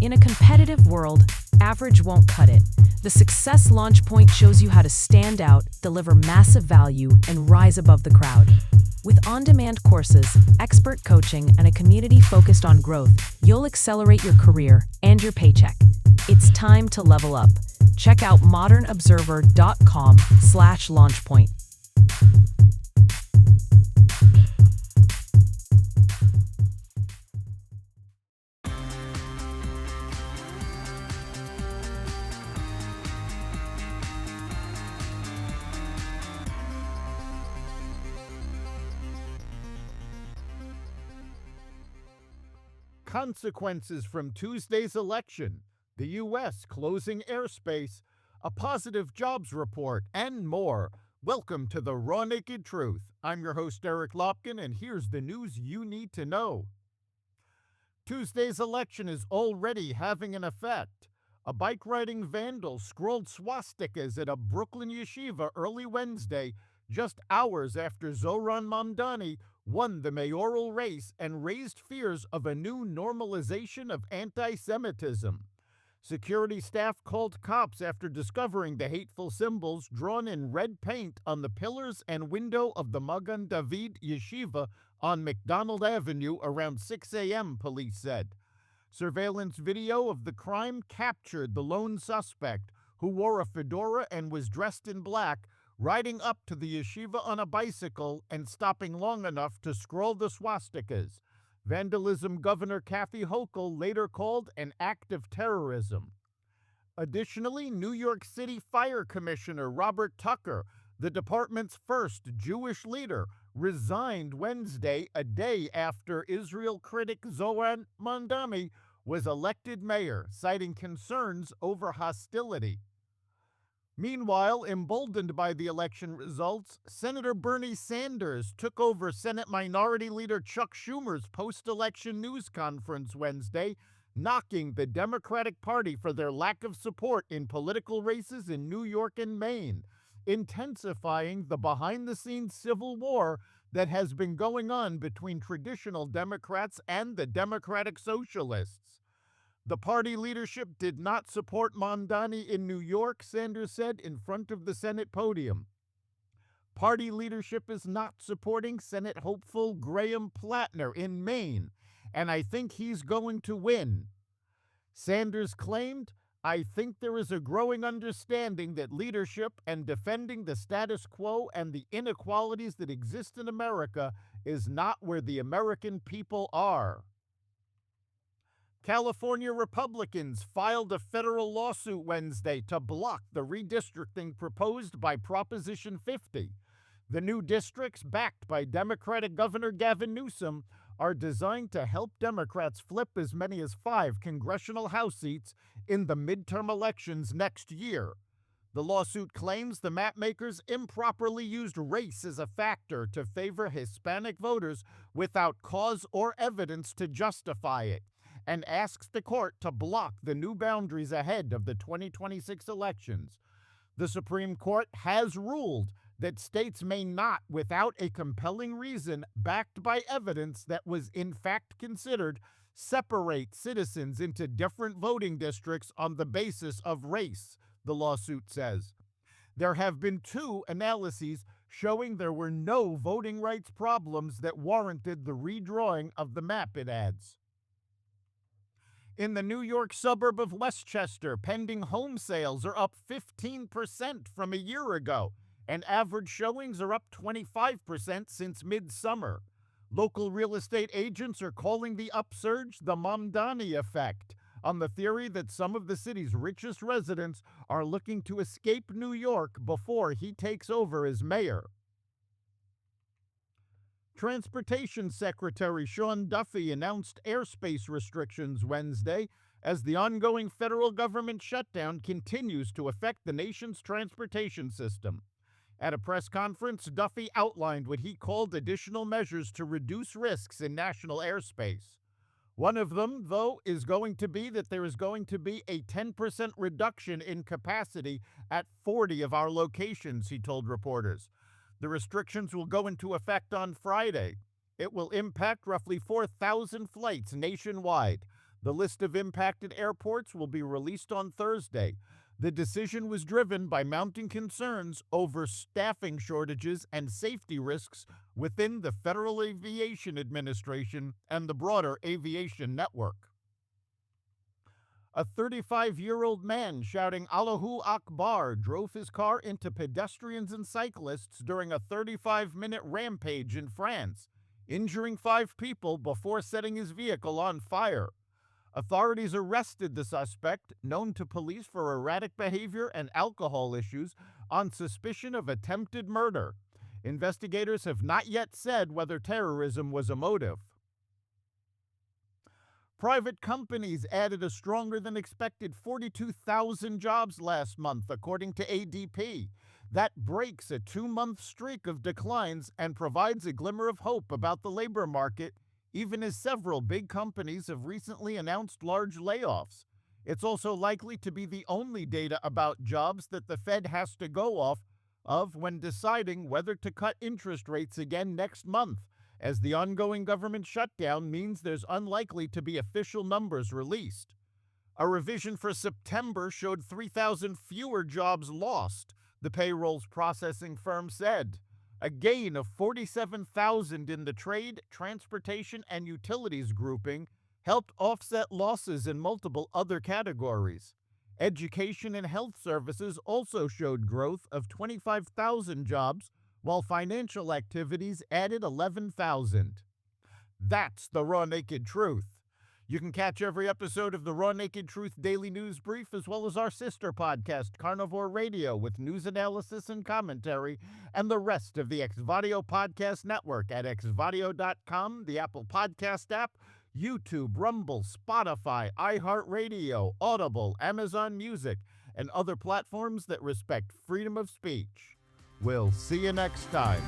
In a competitive world, average won't cut it. The Success Launch Point shows you how to stand out, deliver massive value, and rise above the crowd. With on-demand courses, expert coaching, and a community focused on growth, you'll accelerate your career and your paycheck. It's time to level up. Check out modernobserver.com/launchpoint. Consequences from Tuesday's election, the U.S. closing airspace, a positive jobs report, and more. Welcome to the Raw Naked Truth. I'm your host, Eric Lopkin, and here's the news you need to know. Tuesday's election is already having an effect. A bike-riding vandal scrawled swastikas at a Brooklyn yeshiva early Wednesday, just hours after Zohran Mamdani won the mayoral race and raised fears of a new normalization of antisemitism. Security staff called cops after discovering the hateful symbols drawn in red paint on the pillars and window of the Magen David yeshiva on McDonald Avenue around 6 a.m., police said. Surveillance video of the crime captured the lone suspect, who wore a fedora and was dressed in black, riding up to the yeshiva on a bicycle and stopping long enough to scroll the swastikas. Vandalism Governor Kathy Hochul later called an act of terrorism. Additionally, New York City Fire Commissioner Robert Tucker, the department's first Jewish leader, resigned Wednesday, a day after Israel critic Zohran Mamdani was elected mayor, citing concerns over hostility. Meanwhile, emboldened by the election results, Senator Bernie Sanders took over Senate Minority Leader Chuck Schumer's post-election news conference Wednesday, knocking the Democratic Party for their lack of support in political races in New York and Maine, intensifying the behind-the-scenes civil war that has been going on between traditional Democrats and the Democratic Socialists. The party leadership did not support Mamdani in New York, Sanders said in front of the Senate podium. Party leadership is not supporting Senate hopeful Graham Plattner in Maine, and I think he's going to win. Sanders claimed, "I think there is a growing understanding that leadership and defending the status quo and the inequalities that exist in America is not where the American people are." California Republicans filed a federal lawsuit Wednesday to block the redistricting proposed by Proposition 50. The new districts, backed by Democratic Governor Gavin Newsom, are designed to help Democrats flip as many as 5 congressional House seats in the midterm elections next year. The lawsuit claims the mapmakers improperly used race as a factor to favor Hispanic voters without cause or evidence to justify it, and asks the court to block the new boundaries ahead of the 2026 elections. The Supreme Court has ruled that states may not, without a compelling reason backed by evidence that was in fact considered, separate citizens into different voting districts on the basis of race, the lawsuit says. There have been 2 analyses showing there were no voting rights problems that warranted the redrawing of the map, it adds. In the New York suburb of Westchester, pending home sales are up 15% from a year ago, and average showings are up 25% since midsummer. Local real estate agents are calling the upsurge the Mamdani effect, on the theory that some of the city's richest residents are looking to escape New York before he takes over as mayor. Transportation Secretary Sean Duffy announced airspace restrictions Wednesday as the ongoing federal government shutdown continues to affect the nation's transportation system. At a press conference, Duffy outlined what he called additional measures to reduce risks in national airspace. One of them, though, is going to be that there is going to be a 10% reduction in capacity at 40 of our locations, he told reporters. The restrictions will go into effect on Friday. It will impact roughly 4,000 flights nationwide. The list of impacted airports will be released on Thursday. The decision was driven by mounting concerns over staffing shortages and safety risks within the Federal Aviation Administration and the broader aviation network. A 35-year-old man shouting Allahu Akbar drove his car into pedestrians and cyclists during a 35-minute rampage in France, injuring 5 people before setting his vehicle on fire. Authorities arrested the suspect, known to police for erratic behavior and alcohol issues, on suspicion of attempted murder. Investigators have not yet said whether terrorism was a motive. Private companies added a stronger than expected 42,000 jobs last month, according to ADP. That breaks a 2-month streak of declines and provides a glimmer of hope about the labor market, even as several big companies have recently announced large layoffs. It's also likely to be the only data about jobs that the Fed has to go off of when deciding whether to cut interest rates again next month, as the ongoing government shutdown means there's unlikely to be official numbers released. A revision for September showed 3,000 fewer jobs lost, the payrolls processing firm said. A gain of 47,000 in the trade, transportation, and utilities grouping helped offset losses in multiple other categories. Education and health services also showed growth of 25,000 jobs, while financial activities added 11,000. That's the Raw Naked Truth. You can catch every episode of the Raw Naked Truth Daily News Brief, as well as our sister podcast, Carnivore Radio, with news analysis and commentary, and the rest of the Exvadio podcast network at exvadio.com, the Apple Podcast app, YouTube, Rumble, Spotify, iHeartRadio, Audible, Amazon Music, and other platforms that respect freedom of speech. We'll see you next time.